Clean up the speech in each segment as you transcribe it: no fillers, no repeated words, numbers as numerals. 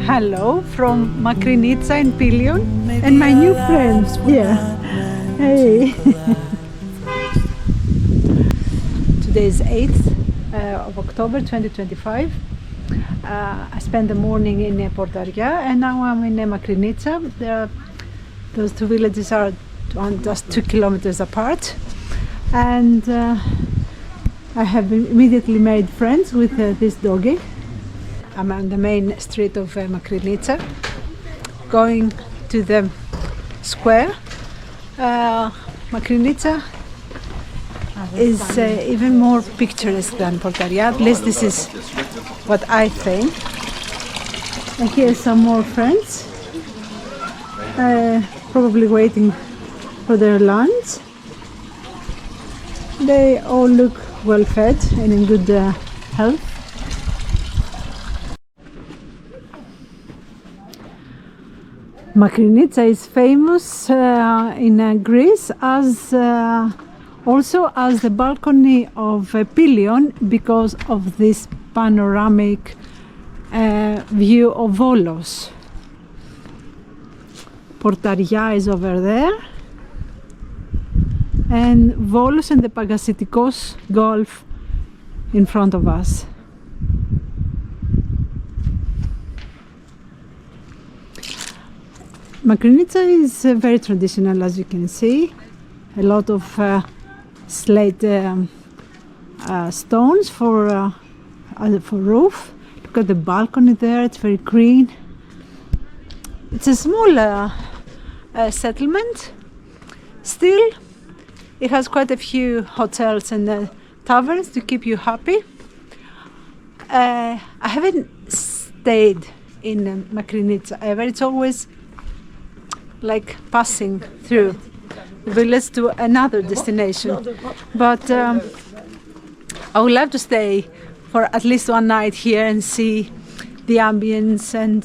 Hello from Makrinitsa in Pilion and my new friends here. Hey! Today is 8th of October 2025. I spent the morning in Portaria and now I'm in Makrinitsa. Those two villages are just 2 kilometers apart, and I have immediately made friends with this doggy. I'm on the main street of Makrinitsa, going to the square. Makrinitsa is even more picturesque than Portaria. At least this is what I think. And here's some more friends, probably waiting for their lunch. They all look well fed and in good health. Makrinitsa is famous in Greece as also as the balcony of Pilion because of this panoramic view of Volos. Portaria is over there, and Volos and the Pagasetic Gulf in front of us. Makrinitsa is very traditional, as you can see. A lot of slate stones for roof. Look at the balcony there; it's very green. It's a small settlement. Still, it has quite a few hotels and taverns to keep you happy. I haven't stayed in Makrinitsa ever. It's always like passing through the village to another destination. But I would love to stay for at least one night here and see the ambience and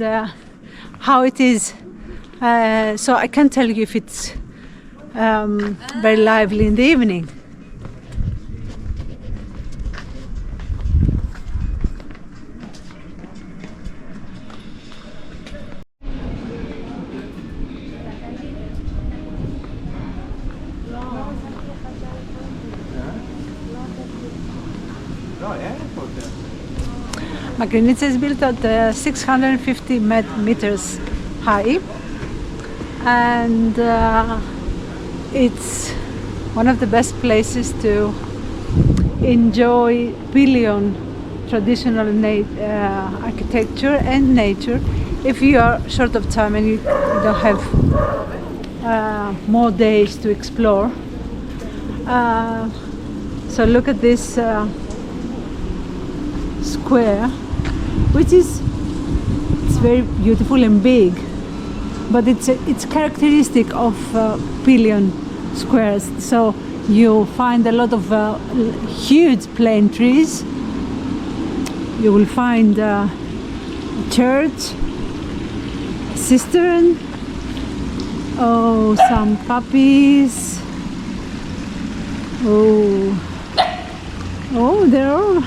how it is. So I can't tell you if it's very lively in the evening. Makrinitsa is built at 650 meters high, and it's one of the best places to enjoy Pilion traditional architecture and nature if you are short of time and you don't have more days to explore. So look at this square, which is very beautiful and big, but it's characteristic of Pilion squares. So you find a lot of huge plane trees. You will find a church, cistern, some puppies. They're all.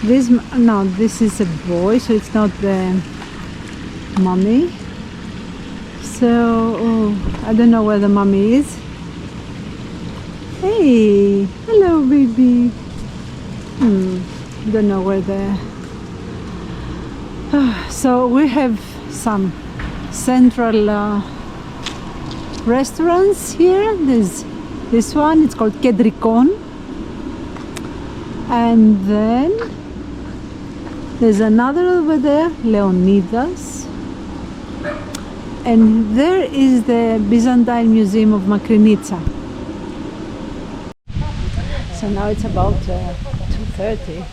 This is a boy, so it's not the mommy. So I don't know where the mommy is. Hey, hello, baby. Don't know where the. So we have some central restaurants here. There's this one. It's called Kedrikon, and then there's another over there, Leonidas, and there is the Byzantine Museum of Makrinitsa. So now it's about 2:30,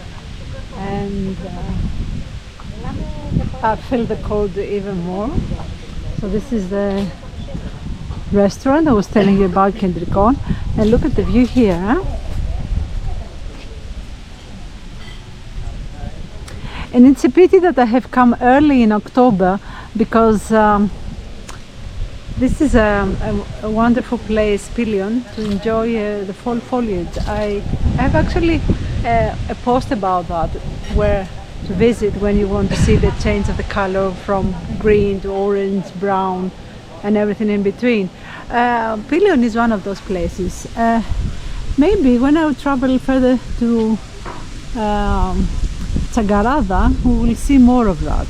and I feel the cold even more. So this is the restaurant I was telling you about, Kedrikon, and look at the view here. Huh? And it's a pity that I have come early in October, because this is a wonderful place, Pilion, to enjoy the fall foliage. I have actually a post about that where to visit when you want to see the change of the color from green to orange, brown, and everything in between. Pilion is one of those places. Maybe when I travel further to Tsagarada, we will see more of that.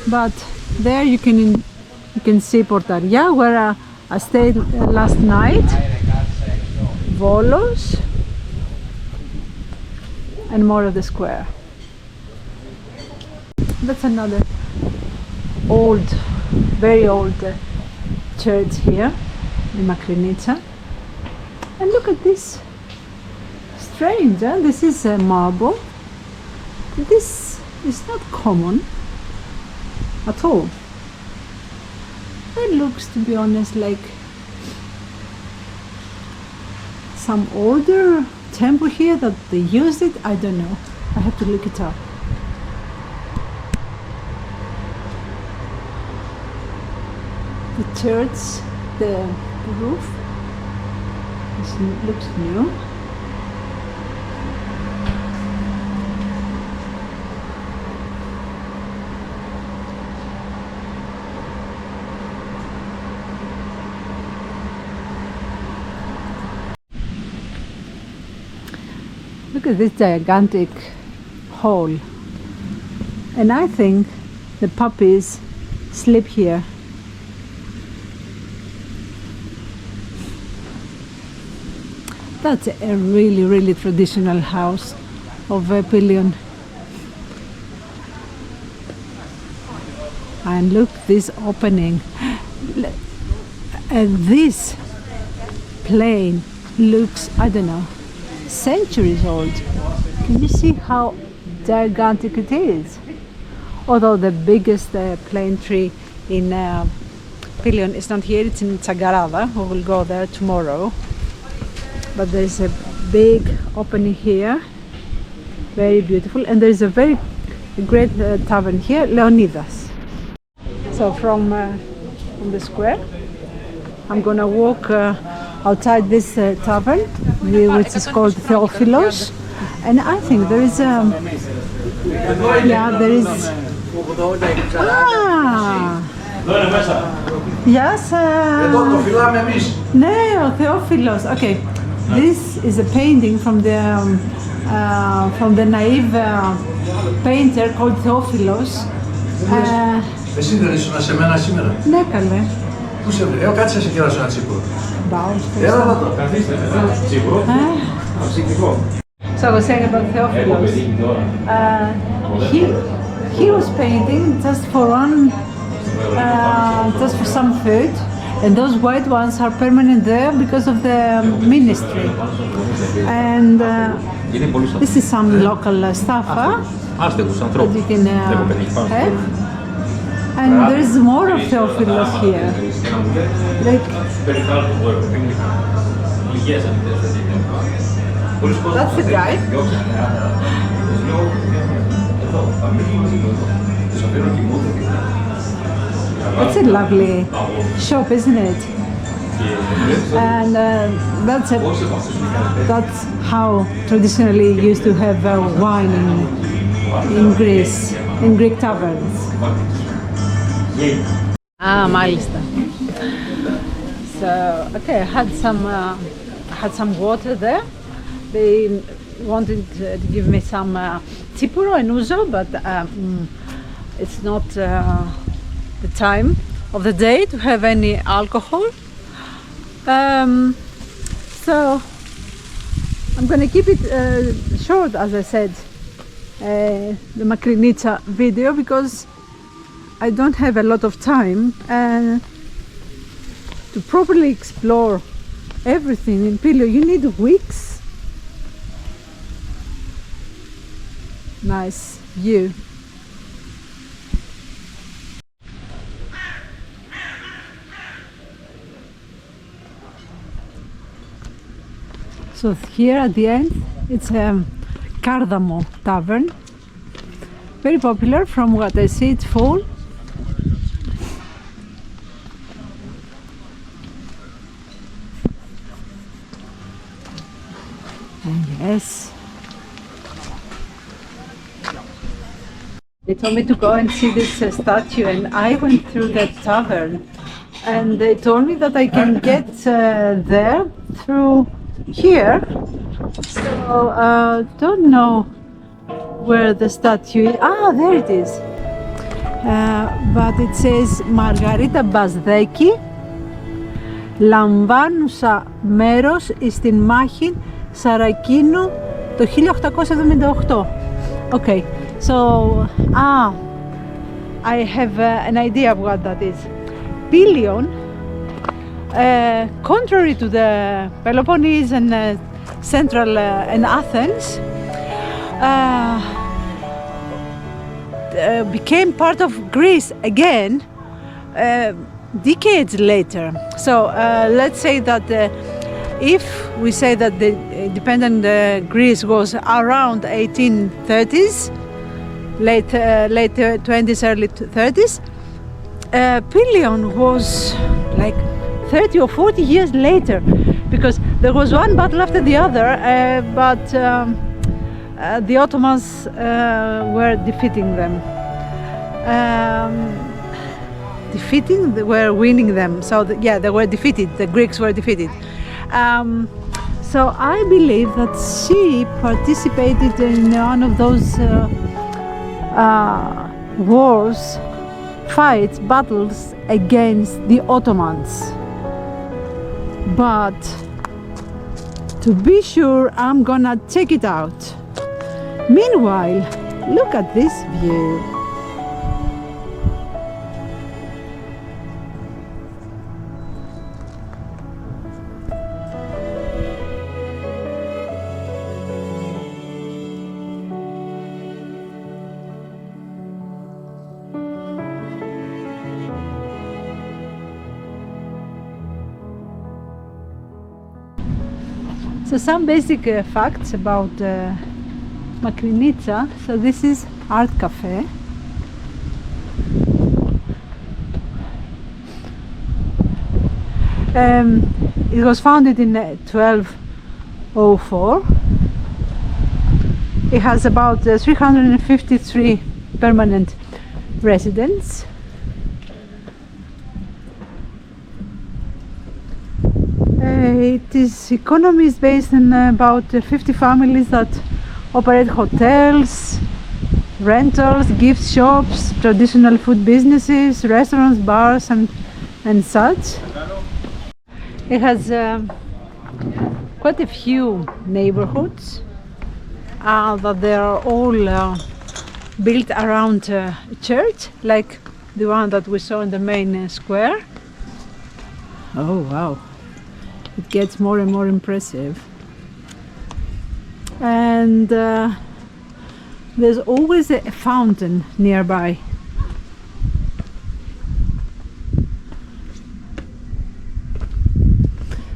But there you can see Portaria, where I stayed last night, Volos, and more of the square. That's another old, very old church here in Makrinitsa. And look at this. Strange, huh? This is marble. This is not common at all. It looks, to be honest, like some older temple here that they used it. I don't know. I have to look it up. The church, the roof, looks new. Look at this gigantic hall, and I think the puppies sleep here. That's a really, really traditional house of Pilion. And look, this opening. And this plane looks, I don't know, centuries old. Can you see how gigantic it is? Although the biggest plane tree in Pilion is not here, it's in Tsagarada. We will go there tomorrow. But there's a big opening here, very beautiful, and there's a very great tavern here, Leonidas. So from the square, I'm gonna walk outside this tavern, which is called Theophilos, and I think there is yes, ναι, ο Theophilos. Okay. This is a painting from the naive painter called Theophilos. Εσύ δεν ήσουν σε μένα σήμερα? Ναι, καλέ. Πού σε βρήκα? Κάτσε σε κεράσω ένα τσίπουρο. Έλα να το. Καθίστε, τσίπουρο. Ψυχικό. So I was saying about Theophilos. He was painting just for some food. And those white ones are permanent there because of the ministry. And this is some local stuff that you can have. And there is more of Theophilos here. That's the guy. It's a lovely shop, isn't it? And that's how traditionally used to have wine in Greece, in Greek taverns. Μάλιστα. So, okay, I had some water there. They wanted to give me some tsipuro and ouzo, but it's not the time of the day to have any alcohol. So I'm going to keep it short, as I said, the Makrinitsa video, because I don't have a lot of time to properly explore everything in Pilion. You need weeks. Nice view. So here at the end, it's a Cardamo tavern. Very popular. From what I see, it's full. And yes. They told me to go and see this statue, and I went through that tavern, and they told me that I can get there through here. So don't know where the statue is. Ah, there it is. But it says Margarita Μπασδέκη, λαμβάνουσα μέρος στην μάχη Σαρακίνου το 1878. Okay, so I have an idea of what that is. Pilion, contrary to the Peloponnese and Central and Athens, became part of Greece again decades later. So let's say that if we say that the independent Greece was around 1830s, late 20s, early 30s, Pelion was like 30 or 40 years later, because there was one battle after the other, but the Ottomans were defeating them. They were winning them. So they were defeated. The Greeks were defeated. So I believe that she participated in one of those wars, fights, battles against the Ottomans. But to be sure, I'm gonna check it out. Meanwhile, look at this view. So some basic facts about Makrinitsa. So this is Art Cafe. It was founded in 1204. It has about 353 permanent residents. Its economy is based on about 50 families that operate hotels, rentals, gift shops, traditional food businesses, restaurants, bars, and such. It has quite a few neighborhoods that they are all built around a church, like the one that we saw in the main square. Oh wow! It gets more and more impressive. And there's always a fountain nearby.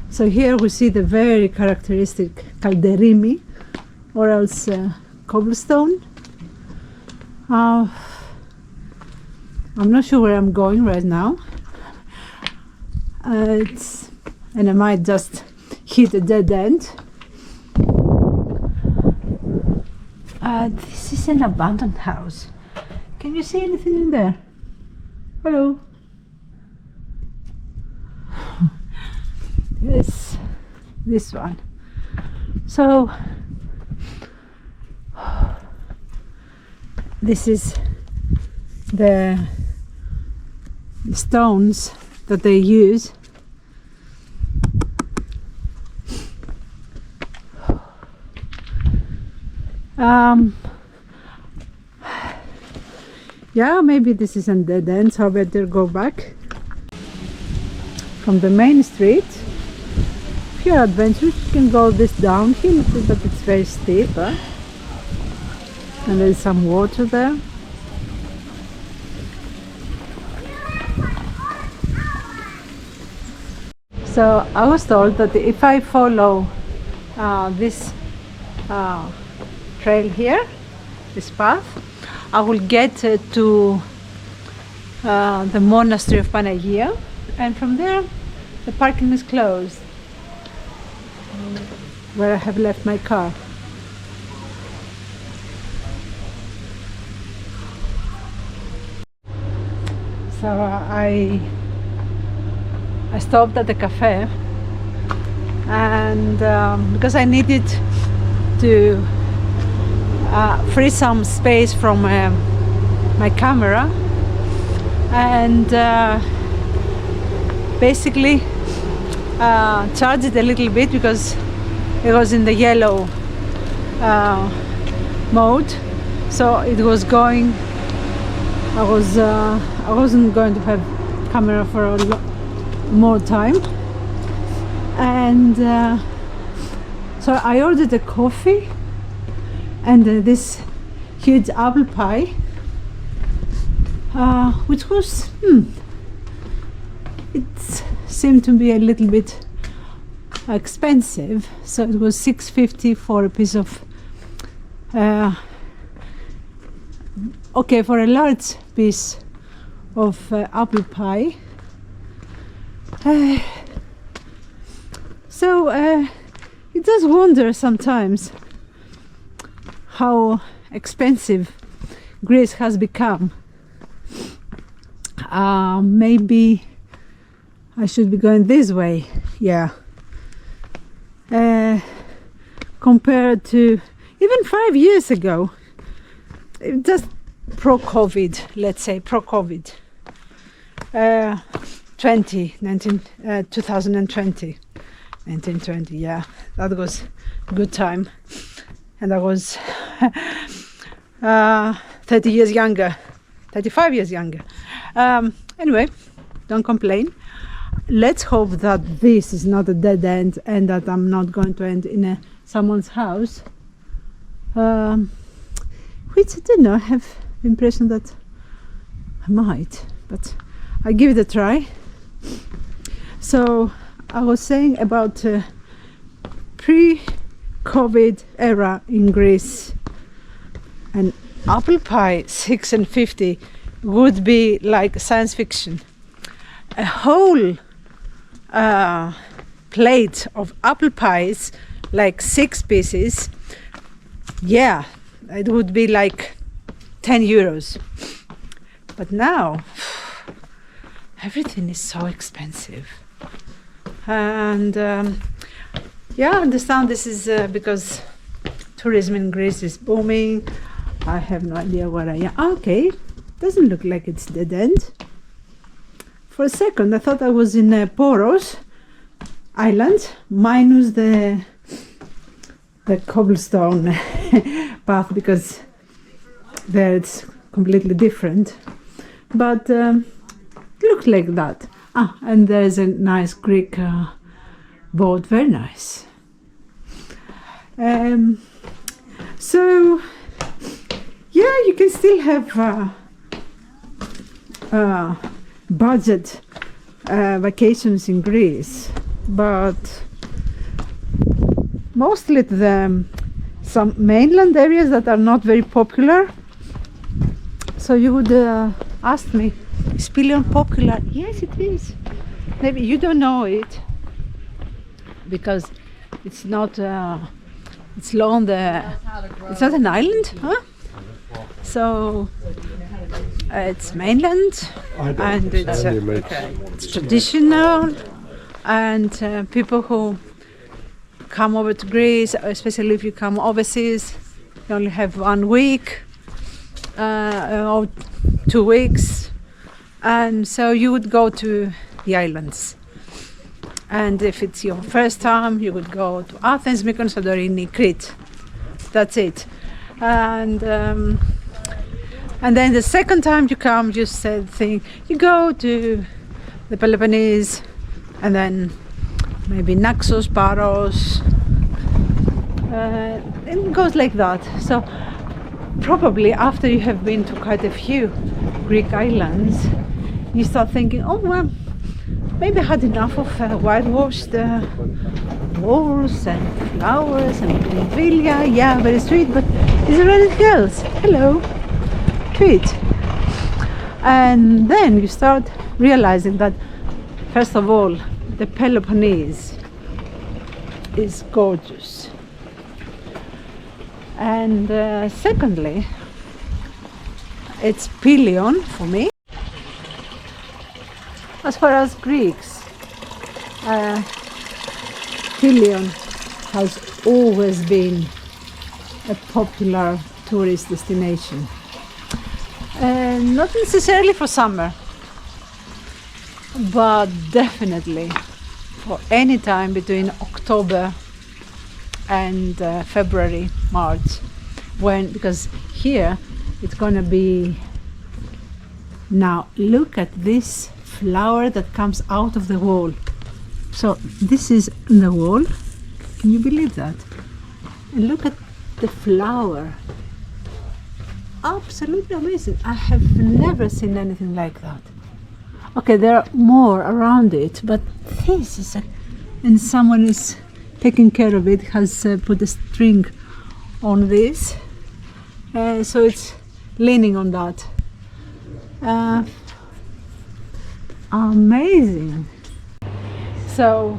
So here we see the very characteristic kalderimi, or else cobblestone. I'm not sure where I'm going right now. And I might just hit a dead end. This is an abandoned house. Can you see anything in there? Hello? Yes, this one. So this is the stones that they use. Yeah, maybe this is a dead end, so I better go back from the main street. If you're adventurous, you can go this downhill, but it's very steep, huh? And there's some water there. So I was told that if I follow this trail here, this path, I will get to the monastery of Panagia, and from there the parking is closed where I have left my car. So I stopped at the cafe, and because I needed to free some space from my camera, and basically charge it a little bit because it was in the yellow mode, so it was going. I wasn't going to have camera for a more time, and so I ordered a coffee and this huge apple pie, which was it seemed to be a little bit expensive, so it was $6.50 for a piece of okay, for a large piece of apple pie. So it does wonder sometimes how expensive Greece has become. Maybe I should be going this way, yeah. Compared to even 5 years ago, just pro-COVID, let's say pro-COVID, 2020, yeah, that was a good time, and I was 30 years younger, 35 years younger. Anyway, don't complain. Let's hope that this is not a dead end and that I'm not going to end in someone's house, which I don't know, I have the impression that I might, but I give it a try. So I was saying about pre-COVID era in Greece, an apple pie $6.50 would be like science fiction. A whole plate of apple pies, like 6 pieces, yeah, it would be like 10 euros. But now everything is so expensive, and yeah, I understand this is because tourism in Greece is booming. I have no idea where I am. Okay, doesn't look like it's dead end. For a second I thought I was in Poros Island, minus the cobblestone path, because there it's completely different, but looks like that. And there's a nice Greek boat, very nice. So yeah, you can still have budget vacations in Greece, but mostly to some mainland areas that are not very popular. So you would ask me, is Pilion popular? Yes, it is. Maybe you don't know it because it's not. It's along the. It's not an island, huh? So it's mainland, and it's traditional, and people who come over to Greece, especially if you come overseas, you only have 1 week or 2 weeks, and so you would go to the islands. And if it's your first time, you would go to Athens, Mykonos, Santorini, Crete. That's it. And then the second time you come, you you go to the Peloponnese, and then maybe Naxos, Paros, and it goes like that. So probably after you have been to quite a few Greek islands, you start thinking, oh well, maybe I had enough of whitewashed walls and flowers and villa. Yeah, very sweet, but is there anything else? Hello, tweet. And then you start realizing that, first of all, the Peloponnese is gorgeous, and secondly, it's Pilion for me. As far as Greeks, Pilion has always been a popular tourist destination. Not necessarily for summer, but definitely for any time between October and February, March, because here it's gonna be. Now look at this flower that comes out of the wall. So this is in the wall. Can you believe that? And look at the flower. Absolutely amazing. I have never seen anything like that. Okay, there are more around it, but this is and someone is taking care of it, has put a string on this, so it's leaning on that. Amazing. So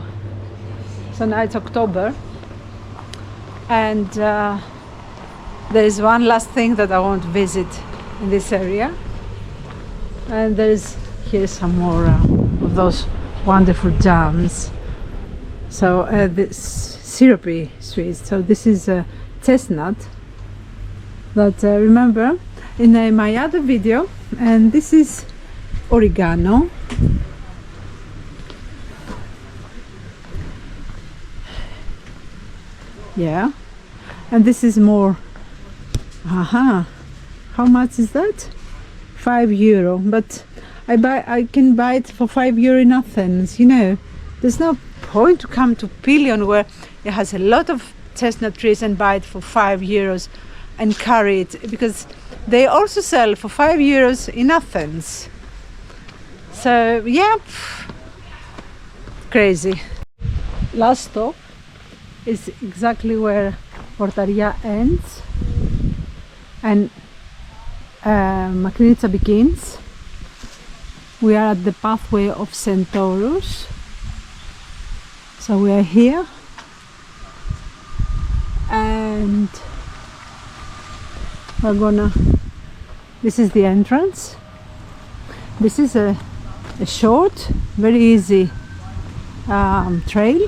now it's October, and there is one last thing that I want to visit in this area, and here's some more of those wonderful jams. So this syrupy sweets. So this is a chestnut that remember in my other video, and this is oregano. Yeah, and this is more. How much is that? €5, but I can buy it for €5 in Athens. You know, there's no point to come to Pilion where it has a lot of chestnut trees and buy it for €5 and carry it, because they also sell for €5 in Athens. So yeah, crazy. Last stop is exactly where Portaria ends and Makrinitsa begins. We are at the pathway of Centaurus. So we are here, and this is the entrance. This is a short, very easy trail.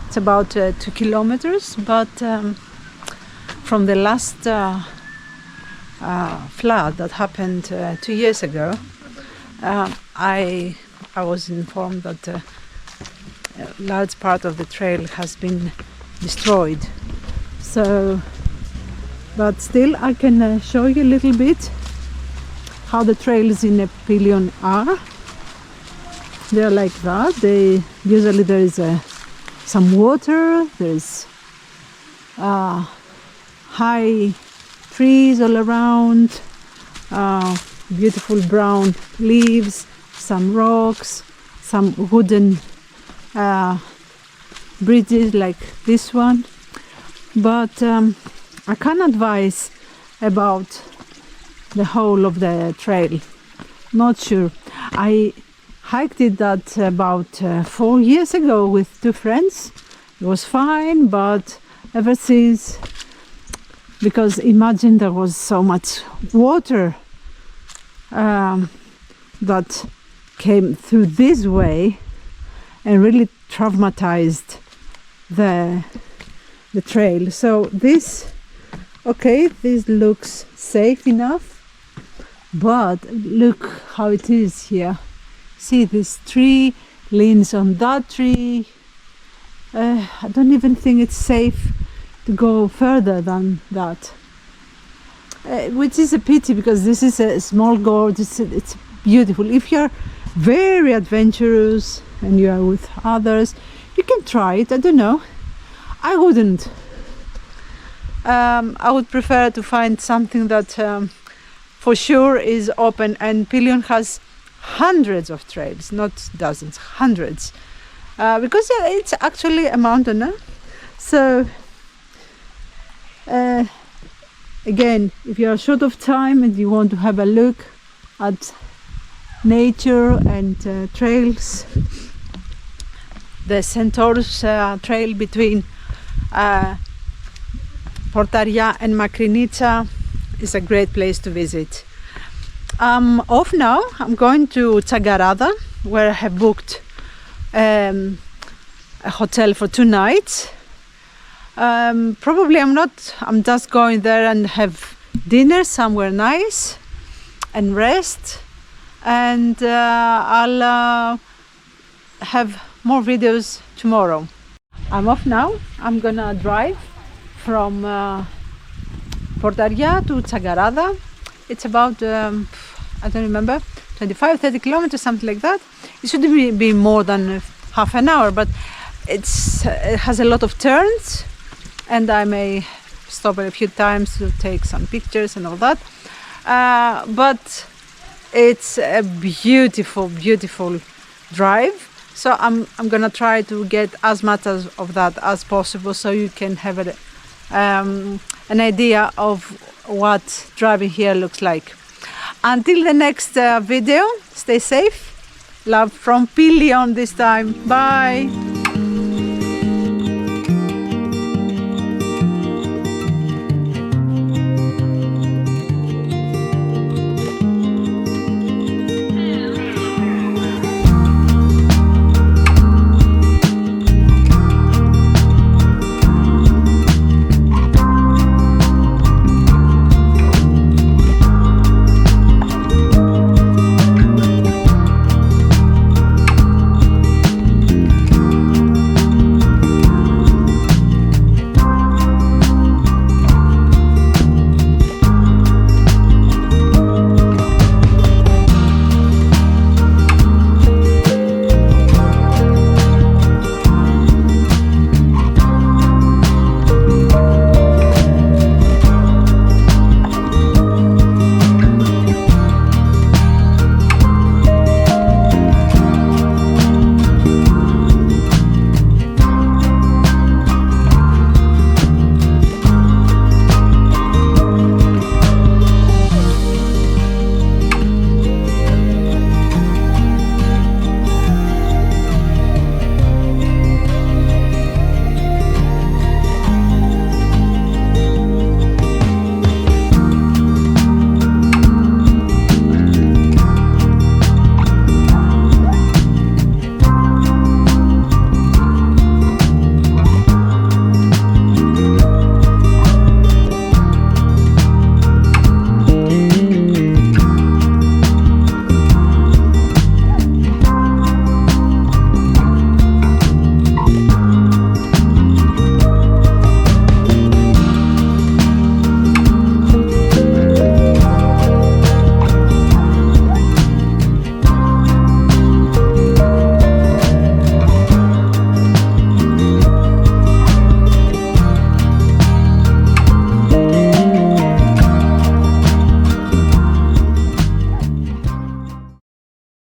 It's about 2 kilometers, but from the last flood that happened 2 years ago, I was informed that a large part of the trail has been destroyed. So, but still I can show you a little bit how the trails in Pilion are. They're like that. Usually there is some water, there's high trees all around, beautiful brown leaves, some rocks, some wooden bridges like this one. But I can't advise about the whole of the trail. Not sure. I hiked it that about 4 years ago with 2 friends. It was fine, but ever since, because imagine there was so much water that came through this way and really traumatized the trail. So this looks safe enough, but look how it is here. See, this tree leans on that tree. I don't even think it's safe to go further than that, which is a pity, because this is a small gorge. It's beautiful. If you're very adventurous and you are with others, you can try it. I don't know, I wouldn't. I would prefer to find something that for sure is open, and Pilion has hundreds of trails, not dozens, hundreds, because it's actually a mountain. So again, if you are short of time and you want to have a look at nature and trails, the Centaurus trail between Portaria and Makrinitsa is a great place to visit. Off now. I'm going to Tsagarada. where I have booked a hotel for 2 nights. Probably I'm just going there and have dinner somewhere nice and rest, and I'll have more videos tomorrow. I'm off now. I'm gonna drive from Portaria to Tsagarada. It's about I don't remember, 25-30 kilometers, something like that. It shouldn't be more than half an hour, but it has a lot of turns, and I may stop a few times to take some pictures and all that. But it's a beautiful, beautiful drive. So I'm gonna try to get as much of that as possible, so you can have an idea of what driving here looks like. Until the next video, stay safe. Love from Pilion this time. Bye.